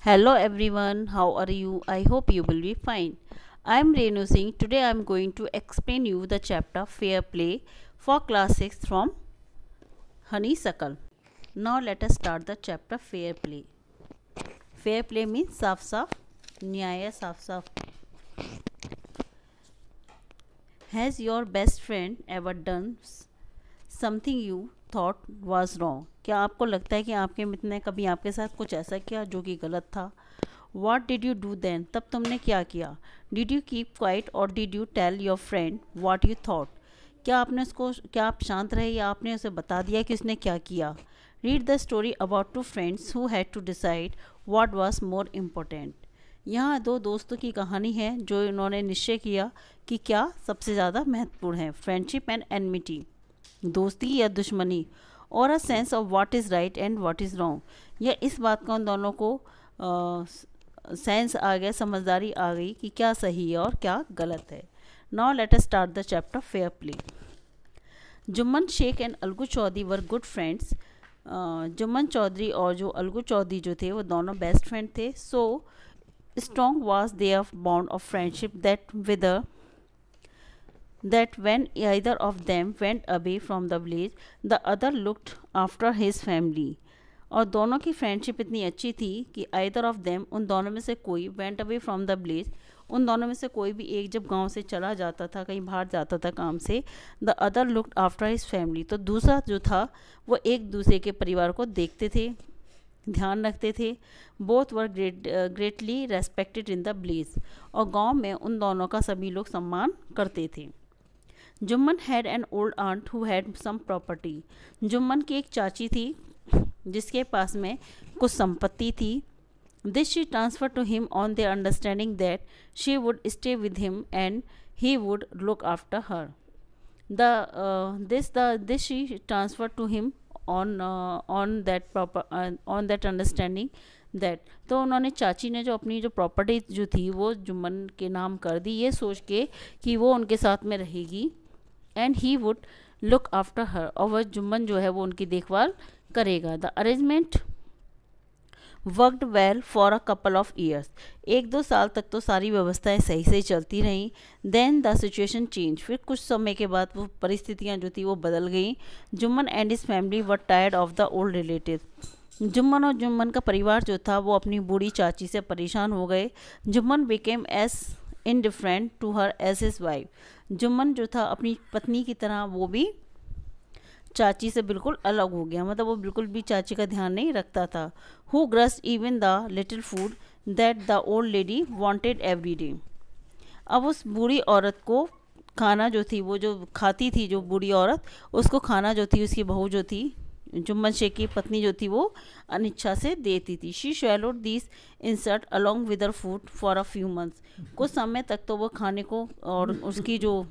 Hello everyone, how are you? I hope you will be fine. I am Renu Singh. Today I am going to explain you the chapter Fair Play for class 6 from Honeysuckle. Now let us start the chapter Fair Play. Fair play means साफ साफ न्याय साफ साफ. Has your best friend ever done something you thought was wrong? क्या आपको लगता है कि आपके मित्र ने कभी आपके साथ कुछ ऐसा किया जो कि गलत था? What did you do then? तब तुमने क्या किया? Did you keep quiet or did you tell your friend what you thought? क्या आप शांत रहे या आपने उसे बता दिया कि उसने क्या किया? Read the story about two friends who had to decide what was more important. यहाँ दो दोस्तों की कहानी है जो इन्होंने निश्चय किया कि क्या सबसे ज़्यादा महत्वपूर्ण है. फ्रेंडशिप एंड एनमिटी, दोस्ती या दुश्मनी, और a sense of what is right and what is wrong. या इस बात का उन दोनों को सेंस आ गया, समझदारी आ गई कि क्या सही है और क्या गलत है. Now let us start the chapter fair play. Jumman Shaikh and Algu Chaudhary were good friends. Jumman Chaudhary और जो अलगू चौधरी जो थे वो दोनों बेस्ट फ्रेंड थे. सो strong was their bond of friendship that when either of them went away from the village, the other looked after his family. और दोनों की फ्रेंडशिप इतनी अच्छी थी कि either of them, उन दोनों में से कोई, went away from the village, उन दोनों में से कोई भी एक जब गांव से चला जाता था, कहीं बाहर जाता था काम से, the other looked after his family, तो दूसरा जो था वो एक दूसरे के परिवार को देखते थे, ध्यान रखते थे. Both were greatly respected in the village, और गांव में उन दोनों का सभी लोग सम्मान करते थे. Jumman had an old aunt who had sum property. Jumman की एक चाची थी जिसके पास में कुछ संपत्ति थी. This she transfer to him on the understanding that she would stay with him and he would look after her. This she transfer to him on that understanding that, तो उन्होंने, चाची ने जो अपनी जो प्रॉपर्टी जो थी वो जुम्मन के नाम कर दी, ये सोच के कि वो उनके साथ में रहेगी. And he would look after हर, और वह जुम्मन जो है वो उनकी देखभाल करेगा. The arrangement worked well for a couple of years. 1-2 साल तक तो सारी व्यवस्थाएं सही से चलती रहीं. देन द सिचुएशन चेंज, फिर कुछ समय के बाद वो परिस्थितियां जो थी वो बदल गई. Jumman and his family were tired of the old relative. Jumman और जुम्मन का परिवार जो था वो अपनी बूढ़ी चाची से परेशान हो गए. Jumman became as indifferent to her as his wife. Jumman जो था अपनी पत्नी की तरह वो भी चाची से बिल्कुल अलग हो गया, मतलब वो बिल्कुल भी चाची का ध्यान नहीं रखता था. Who grudged even the little food that the old lady wanted every day. अब उस बूढ़ी औरत को खाना जो थी, वो जो खाती थी जो बूढ़ी औरत, उसको खाना जो थी उसकी बहू जो थी, जुम्मन शेख की पत्नी जो थी, वो अनिच्छा से देती थी. She swallowed this insult along with her food for a few months. कुछ समय तक तो वो खाने को और उसकी जो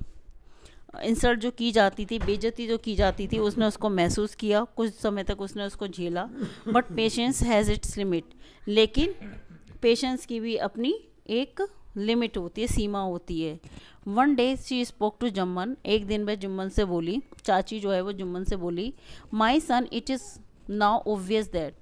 इंसल्ट जो की जाती थी, बेइज्जती जो की जाती थी, उसने उसको महसूस किया. कुछ समय तक उसने उसको झेला. But patience has its limit. लेकिन पेशेंस की भी अपनी एक लिमिट होती है, सीमा होती है. One day she spoke to Jumman. एक दिन वह जुम्मन से बोली, चाची जो है वो जुम्मन से बोली, माई सन, it is now obvious that.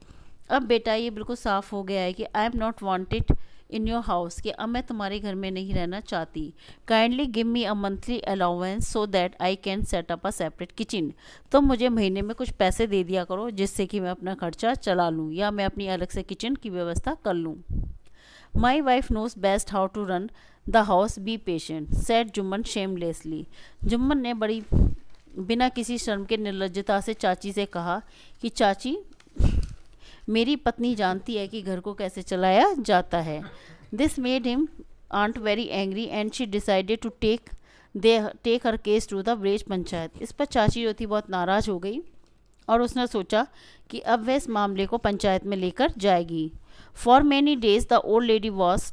अब बेटा ये बिल्कुल साफ़ हो गया है कि I am not wanted in your house, कि अब मैं तुम्हारे घर में नहीं रहना चाहती. Kindly give me a monthly allowance so that I can set up a separate kitchen. तो मुझे महीने में कुछ पैसे दे दिया करो जिससे कि मैं अपना खर्चा चला लूँ या मैं अपनी अलग से किचन की व्यवस्था कर लूँ. My wife knows best how to run the house, be patient, said Jumman shamelessly. Jumman ने बड़ी बिना किसी शर्म के निर्लज्जता से चाची से कहा कि चाची, मेरी पत्नी जानती है कि घर को कैसे चलाया जाता है. This made him aunt very angry and she decided to take her case to the village panchayat. इस पर चाची जो थी बहुत नाराज़ हो गई और उसने सोचा कि अब वह इस मामले को पंचायत में लेकर जाएगी. For many days the old lady was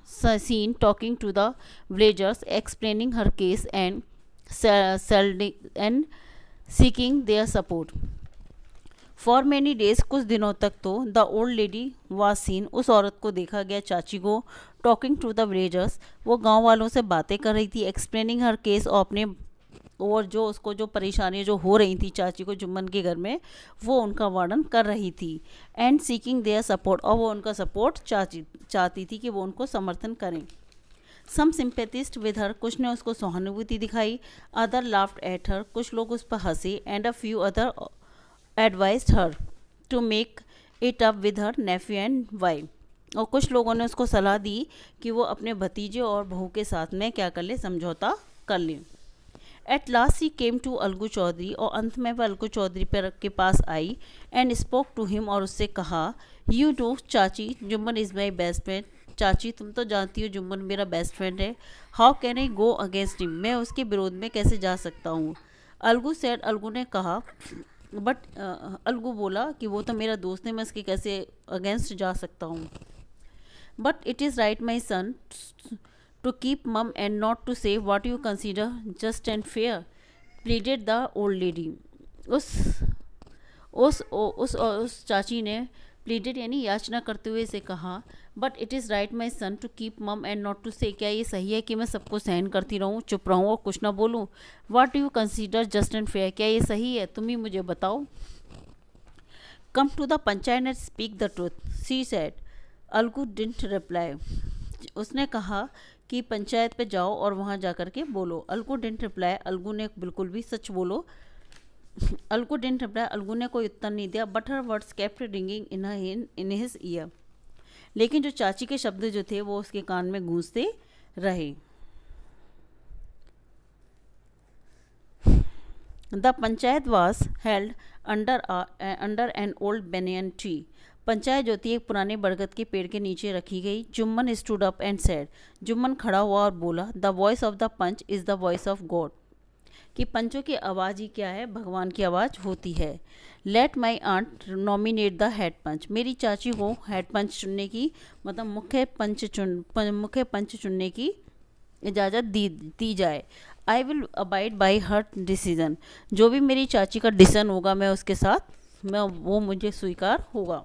seen talking to the villagers, explaining her case and seeking their support. For many days, कुछ दिनों तक तो, the old lady was seen, उस औरत को देखा गया, चाची को, टॉकिंग टू द विलेजर्स, वो गांव वालों से बातें कर रही थी, एक्सप्लेनिंग हर केस, और अपने और जो उसको जो परेशानियाँ जो हो रही थी चाची को जुम्मन के घर में, वो उनका वर्णन कर रही थी। एंड सीकिंग देयर सपोर्ट, और वो उनका सपोर्ट चाहती थी कि वो उनको समर्थन करें। सम सिंपैथिस्ट विद हर, कुछ ने उसको सहानुभूति दिखाई। अदर लाफ्ड एट हर, कुछ लोग उस पर हंसे। And a few other advised her to make it up with her nephew and wife, और कुछ लोगों ने उसको सलाह दी कि वो अपने भतीजे और बहू के साथ में क्या कर ले, समझौता कर ले। At last he came to Algu Chaudhary, और अंत में वह अलगू चौधरी के पास आई। एंड स्पोक टू हिम, और उससे कहा, यू नो चाची, Jumman is my best friend. चाची तुम तो जानती हो जुम्मन मेरा बेस्ट फ्रेंड है। How can I go against him, मैं उसके विरोध में कैसे जा सकता हूँ। अलगू सेड, अलगू ने कहा, बट अलगू बोला कि वो तो मेरा दोस्त है, मैं उसके कैसे अगेंस्ट जा सकता हूँ। But it is right my son to keep mum and not to say what you consider just and fair, pleaded the old lady. उस चाची ने pleaded यानी याचना करते हुए इसे कहा, but it is right my son to keep mum and not to say, क्या ये सही है कि मैं सबको सहन करती रहूं, चुप रहूं और कुछ ना बोलूं। What do you consider just and fair, क्या ये सही है, तुम ही मुझे बताओ। Come to the panchayat and speak the truth, she said. Algu didn't reply. उसने कहा कि पंचायत पे जाओ और वहाँ जा कर के बोलो। अलगू डिडंट रिप्लाई, अलगू ने बिल्कुल भी सच बोलो। अलगू डिडंट रिप्लाई, अलगू ने कोई उत्तर नहीं दिया। But her words kept ringing in his year, लेकिन जो चाची के शब्द जो थे वो उसके कान में गूंजते रहे। The panchayat was held under an old banyan tree, panchayat जो थी एक पुराने बरगद के पेड़ के नीचे रखी गई। Jumman stood up and said, Jumman खड़ा हुआ और बोला, the voice of the panch is the voice of God, कि पंचों की आवाज़ ही क्या है, भगवान की आवाज़ होती है। Let my aunt nominate the head panch, मेरी चाची को हेड पंच चुनने की, मतलब मुख्य पंच चुनने की इजाज़त दी जाए। I will abide by her decision, जो भी मेरी चाची का डिसीजन होगा मैं उसके साथ, वो मुझे स्वीकार होगा।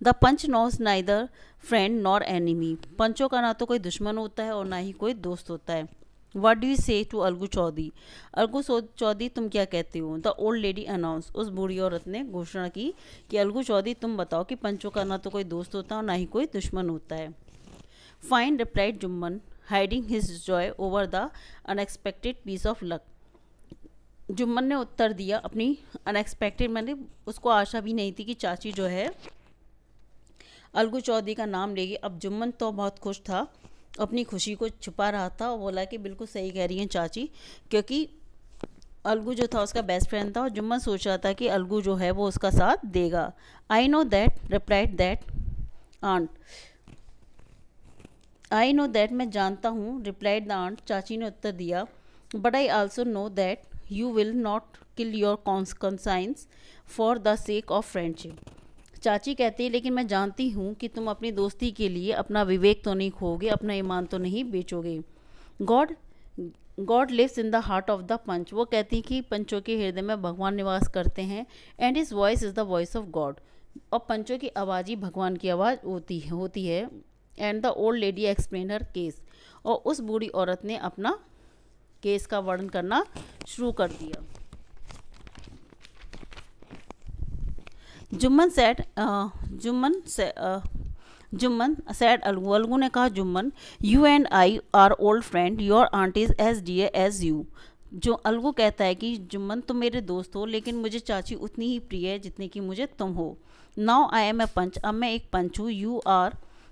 The panch knows neither friend nor enemy, पंचों का ना तो कोई दुश्मन होता है और ना ही कोई दोस्त होता है। व्हाट डू यू से टू अलगू चौधरी, अलगू चौधरी तुम क्या कहते हो। द ओल्ड लेडी अनाउंस, उस बूढ़ी औरत ने घोषणा की कि अलगू चौधरी तुम बताओ कि पंचों का ना तो कोई दोस्त होता है और ना ही कोई दुश्मन होता है। Fine replied Jumman, hiding his joy over the unexpected piece of luck, Jumman ने उत्तर दिया अपनी अनएक्सपेक्टेड, मैंने उसको आशा भी नहीं थी कि चाची जो है अलगू चौधरी का नाम लेगी। अब जुम्मन तो बहुत खुश था, अपनी खुशी को छुपा रहा था और बोला कि बिल्कुल सही कह रही हैं चाची, क्योंकि अलगू जो था उसका बेस्ट फ्रेंड था और जुम्मन सोच रहा था कि अलगू जो है वो उसका साथ देगा। I know that replied that aunt, I know that मैं जानता हूँ, रिप्लाइड द आंट, चाची ने उत्तर दिया। But I also know that you will not kill your conscience for the sake of friendship, चाची कहती है लेकिन मैं जानती हूँ कि तुम अपनी दोस्ती के लिए अपना विवेक तो नहीं खोगे, अपना ईमान तो नहीं बेचोगे। God lives in the heart of the panch, वो कहती कि पंचों के हृदय में भगवान निवास करते हैं। And his voice is the voice of God, और पंचों की आवाज़ ही भगवान की आवाज़ होती है। And the old lady explain her case, और उस बूढ़ी औरत ने अपना केस का वर्णन करना शुरू कर दिया। जुम्मन सैड अलगू ने कहा, Jumman you and I are old friend, your aunt is as dear as you. जो अलगू कहता है कि जुम्मन तुम मेरे दोस्त हो लेकिन मुझे चाची उतनी ही प्रिय है जितनी कि मुझे तुम हो। नाउ आई एम ए पंच, अब मैं एक पंच हूँ।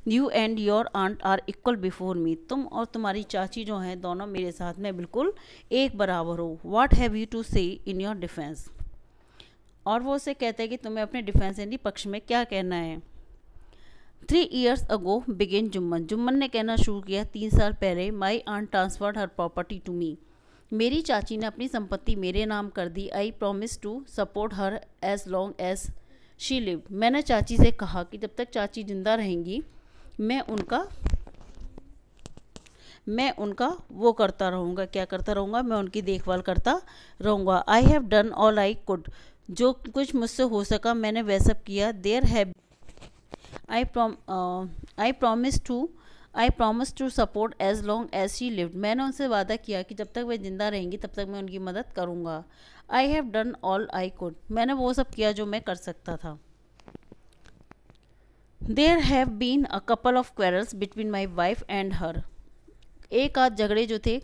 You and your aunt are equal before me, तुम और तुम्हारी चाची जो हैं दोनों मेरे साथ में बिल्कुल एक बराबर हो। व्हाट हैव यू टू से इन योर डिफेंस, और वो उसे कहते हैं कि तुम्हें अपने डिफेंस यानी पक्ष में क्या कहना है। 3 years अगो बिगिन जुम्मन ने कहना शुरू किया, 3 साल पहले my aunt transferred her property to me, मेरी चाची ने अपनी संपत्ति मेरे नाम कर दी। I promise to support her as long as she live, मैंने चाची से कहा कि जब तक चाची जिंदा रहेंगी मैं उनका वो करता रहूँगा, क्या करता रहूँगा, मैं उनकी देखभाल करता रहूँगा। I have done all I could, जो कुछ मुझसे हो सका मैंने वह सब किया। There have I promise to I promise to support as long as she lived, मैंने उनसे वादा किया कि जब तक वे जिंदा रहेंगी तब तक मैं उनकी मदद करूँगा। I have done all I could, मैंने वो सब किया जो मैं कर सकता था। There have been a couple of quarrels between my wife and her, एक आध झगड़े जो थे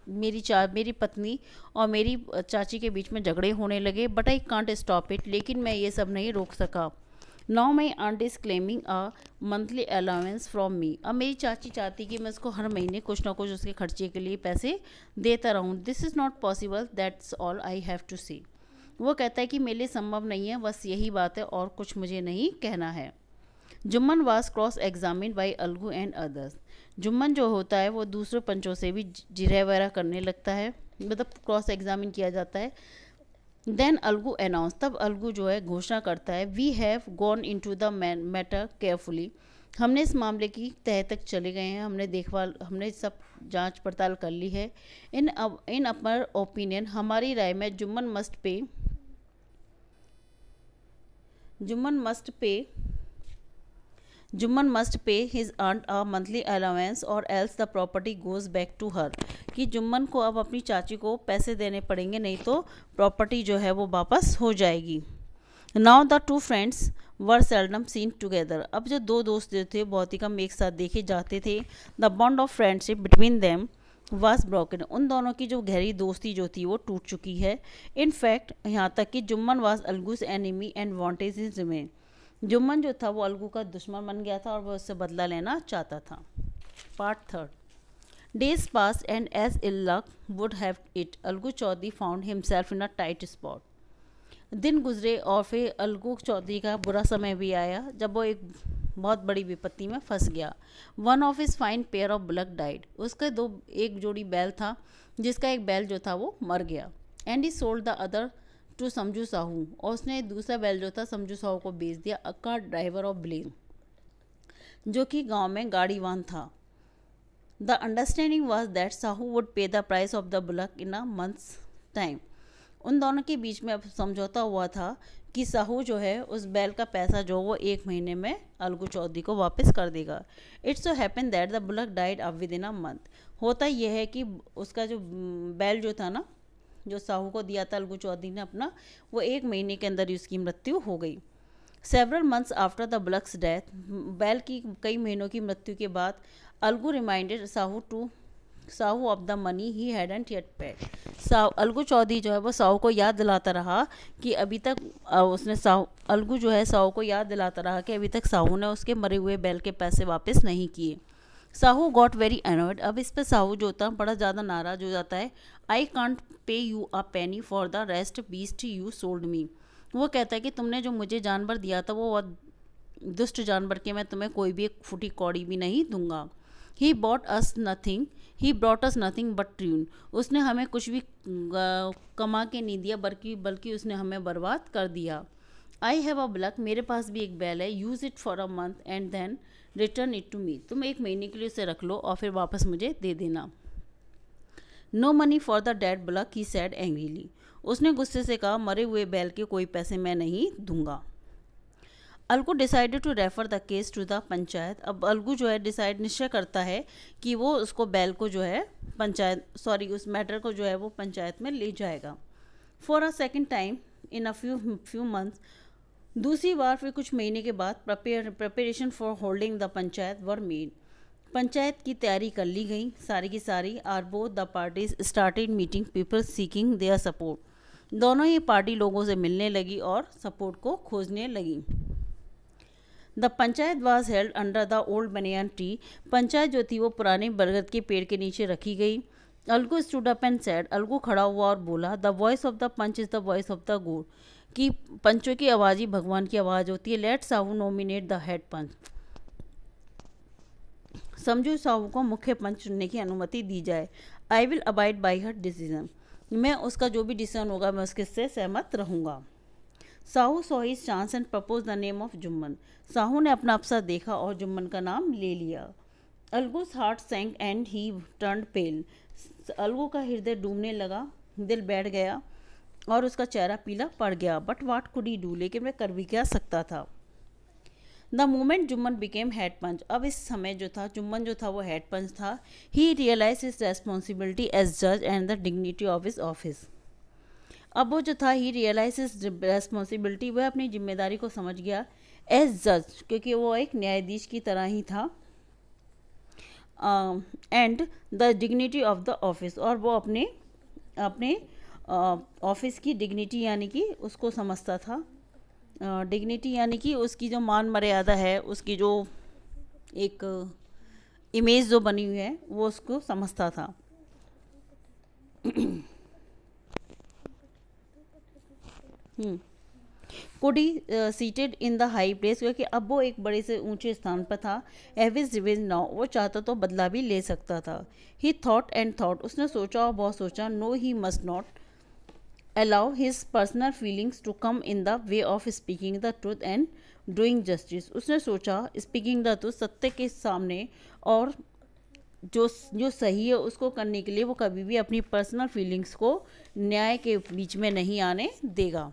मेरी पत्नी और मेरी चाची के बीच में झगड़े होने लगे, but I can't stop it, लेकिन मैं ये सब नहीं रोक सका। Now my aunt is claiming a monthly allowance from me, अब मेरी चाची चाहती कि मैं उसको हर महीने कुछ ना कुछ उसके खर्चे के लिए पैसे देता रहूँ। This is not possible, that's all I have to say, वो कहता है कि मेरे लिए संभव नहीं है, बस यही बात है और कुछ मुझे नहीं कहना है। Jumman was cross examine by Algu and others, Jumman जो होता है वो दूसरे पंचों से भी जिरह वगैरह करने लगता है, मतलब क्रॉस एग्जामिन किया जाता है। देन अलगू अनाउंस, तब अलगू जो है घोषणा करता है, we have gone into the matter carefully, हमने इस मामले की तह तक चले गए हैं, हमने सब जांच पड़ताल कर ली है। इन अपर ओपिनियन, हमारी राय में Jumman must pay his aunt a monthly allowance or else the property goes back to her, कि जुम्मन को अब अपनी चाची को पैसे देने पड़ेंगे, नहीं तो प्रॉपर्टी जो है वो वापस हो जाएगी। Now the two friends were seldom seen together, अब जो दो दोस्त जो थे बहुत ही कम एक साथ देखे जाते थे। The bond of friendship between them was broken, उन दोनों की जो गहरी दोस्ती जो थी वो टूट चुकी है। इन फैक्ट यहाँ तक कि Jumman was Algu's enemy and wanted his remain, Jumman जो था वो अलगू का दुश्मन बन गया था और वह उससे बदला लेना चाहता था। Part third. Days pass and as ill luck would have it, Algu Chaudhary found himself in a tight spot, दिन गुजरे और फिर अलगू चौधरी का बुरा समय भी आया जब वो एक बहुत बड़ी विपत्ति में फंस गया। One of his fine pair of bullock died, उसके एक जोड़ी बैल था जिसका एक बैल जो था वो मर गया। And he sold the other to Samjhu Sahu, और उसने दूसरा बैल जो था समझू साहू को बेच दिया। अक्का ड्राइवर ऑफ ब्लेम, जो कि गांव में गाड़ीवान था। The understanding was that Sahu would pay the price of the bullock in a month's time, उन दोनों के बीच में अब समझौता हुआ था कि साहू जो है उस बैल का पैसा जो वो 1 महीने में अलगू चौधरी को वापस कर देगा। It's so happen that the bullock died up with in a month, होता यह है कि उसका जो बैल जो था ना, जो साहू को दिया था अलगू चौधरी ने अपना, वो 1 महीने के अंदर ही उसकी मृत्यु हो गई। Several months after the bullock's death, बैल की कई महीनों की मृत्यु के बाद Algu reminded Sahu of the money he hadn't yet paid, Algu Chaudhary जो है वो साहू को याद दिलाता रहा कि अभी तक अलगू जो है साहू को याद दिलाता रहा कि अभी तक साहू ने उसके मरे हुए बैल के पैसे वापस नहीं किए। साहू गॉट वेरी अनॉयड, अब इस पर साहू जो होता है बड़ा ज़्यादा नाराज हो जाता है। I can't pay you a penny for the rest beast you sold me, वो कहता है कि तुमने जो मुझे जानवर दिया था वो बहुत दुष्ट जानवर के, मैं तुम्हें कोई भी एक फूटी कौड़ी भी नहीं दूंगा। He brought us nothing but tune, उसने हमें कुछ भी कमा के नहीं दिया बल्कि उसने हमें बर्बाद कर दिया। आई हैव अ बुलक, मेरे पास भी एक बैल है, use it for a month and then return it to me, तुम 1 महीने के लिए उसे रख लो और फिर वापस मुझे दे देना। No money for the dead bullock, he said angrily, उसने गुस्से से कहा मरे हुए बैल के कोई पैसे मैं नहीं दूंगा। Algu decided to refer the case to the panchayat, अब अलगू जो है निश्चय करता है कि वो उसको बैल को जो है उस मैटर को जो है वो पंचायत में ले जाएगा। For a second time in a few months, दूसरी बार फिर कुछ महीने के बाद preparation for holding the panchayat were made, panchayat की तैयारी कर ली गई सारी की सारी। Are both the parties started meeting people seeking their support, दोनों ही पार्टी लोगों से मिलने लगी और सपोर्ट को खोजने लगी। The panchayat was held under the old banyan tree, panchayat जो थी वो पुराने बरगद के पेड़ के नीचे रखी गई। Algu stood up and said, Algu खड़ा हुआ और बोला, the voice of the panch is the voice of the God, कि पंचों की आवाज़ ही भगवान की आवाज़ होती है। Let Sahu nominate the head panch, Samjhu Sahu को मुख्य पंच चुनने की अनुमति दी जाए। I will abide by her decision, मैं उसका जो भी डिसीजन होगा मैं उसके से सहमत रहूँगा। Sahu saw his chance and propose the name of Jumman, Sahu ने अपना अवसर देखा और जुम्मन का नाम ले लिया। अलगू's हार्ट सैंक एंड ही टर्न्ड पेल, अलगू का हृदय डूबने लगा, दिल बैठ गया और उसका चेहरा पीला पड़ गया। But what could he do, लेकिन वह कर भी क्या सकता था। The moment Jumman became head panch, अब इस समय जो था जुम्मन जो था वो हेड पंच था, ही रियलाइज हिज रेस्पॉन्सिबिलिटी एज जज and the dignity of his office. अब वो जो था ही रियलाइज हिज रेस्पॉन्सिबिलिटी, वह अपनी जिम्मेदारी को समझ गया एज जज, क्योंकि वो एक न्यायाधीश की तरह ही था, and the dignity of the office, और वो अपने अपने ऑफिस की डिग्निटी यानी कि उसको समझता था। डिग्निटी यानी कि उसकी जो मान मर्यादा है, उसकी जो एक इमेज जो बनी हुई है वो उसको समझता था। Could he seated in the high place, क्योंकि अब वो एक बड़े से ऊंचे स्थान पर था। एविज रिवेज नाउ, वो चाहता तो बदला भी ले सकता था। ही थॉट एंड थॉट, उसने सोचा और बहुत सोचा। No he must not allow his personal feelings to come in the way of speaking the truth and doing justice. उसने सोचा स्पीकिंग द ट्रूथ, सत्य के सामने, और जो सही है उसको करने के लिए वो कभी भी अपनी पर्सनल फीलिंग्स को न्याय के बीच में नहीं आने देगा।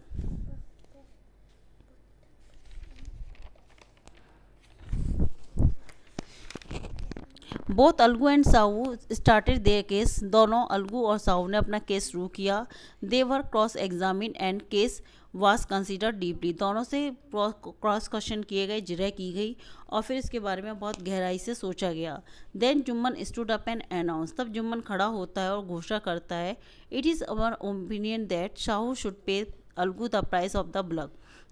Both Algu and Sahu started their case, दोनों अलगू और साहू ने अपना केस शुरू किया। They were cross examine and case was consider deeply, दोनों से क्रॉस क्वेश्चन किए गए, जिरह की गई और फिर इसके बारे में बहुत गहराई से सोचा गया। Then Jumman stood up and announce, तब जुम्मन खड़ा होता है और घोषणा करता है, it is our opinion that Sahu should pay Algu the price of the blood,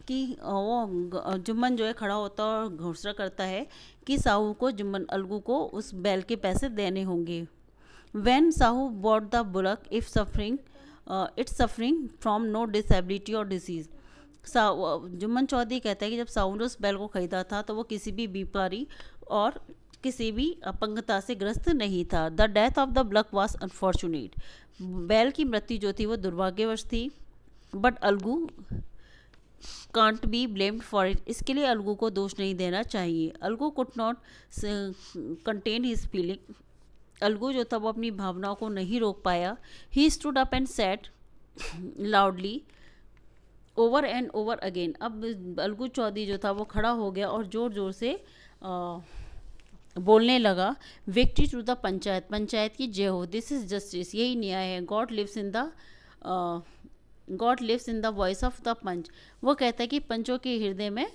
कि वो जुम्मन जो है खड़ा होता है और घोषणा करता है कि साहू को अलगू को उस बैल के पैसे देने होंगे। When Sahu bought the bullock if suffering its suffering from no disability or disease, Jumman Chaudhary कहता है कि जब साहू ने उस बैल को खरीदा था तो वो किसी भी बीमारी और किसी भी अपंगता से ग्रस्त नहीं था। The death of the block was unfortunate, बैल की मृत्यु जो थी वो दुर्भाग्यवश थी। But Algu can't be blamed for it, इसके लिए अलगू को दोष नहीं देना चाहिए। Algu could not contain his feeling, Algu जो था वो अपनी भावनाओं को नहीं रोक पाया। He stood up and said loudly over and over again, अब अलगू चौधरी जो था वो खड़ा हो गया और ज़ोर ज़ोर से बोलने लगा, victory to the panchayat, panchayat की जय हो, दिस इज जस्टिस, यही न्याय है। God lives in the voice of the panch, वो कहता है कि पंचों के हृदय में,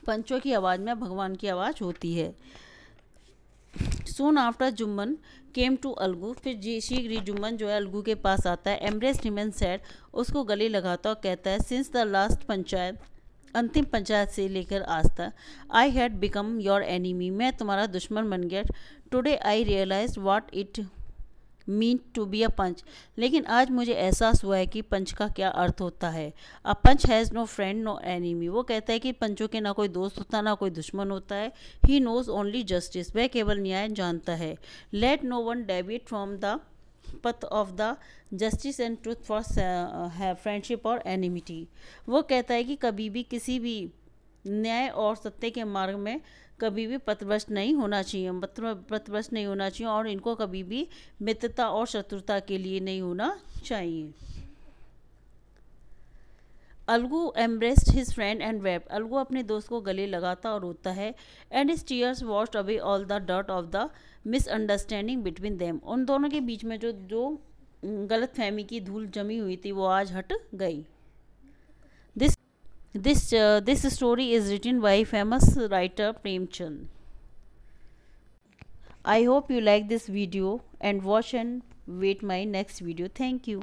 पंचों की आवाज़ में भगवान की आवाज़ होती है। Soon after Jumman came to Algu, फिर शीघ्र जुम्मन जो है अलगू के पास आता है। एम्ब्रेस हिम एंड सेड, उसको गले लगाता और कहता है, सिंस द लास्ट पंचायत, अंतिम पंचायत से लेकर आज तक, I had become your enemy, मैं तुम्हारा दुश्मन बन गया। Today I realize what it mean to be a panch, लेकिन आज मुझे एहसास हुआ है कि पंच का क्या अर्थ होता है। A panch has no friend no enemy, वो कहता है कि पंचों के ना कोई दोस्त होता ना कोई दुश्मन होता है। ही नोज ओनली जस्टिस, वह केवल न्याय जानता है। Let no one deviate from the path of the justice and truth for friendship और एनिमिटी, वो कहता है कि कभी भी किसी भी न्याय और सत्य के मार्ग में कभी भी पथभ्रष्ट नहीं होना चाहिए, पथभ्रष्ट नहीं होना चाहिए, और इनको कभी भी मित्रता और शत्रुता के लिए नहीं होना चाहिए। Algu embraced his friend and wept, Algu अपने दोस्त को गले लगाता और रोता है। And his tears washed away all the dirt of the misunderstanding between them, उन दोनों के बीच में जो गलत फहमी की धूल जमी हुई थी वो आज हट गई। This story is written by famous writer Premchand. I hope you like this video and watch and wait my next video. Thank you.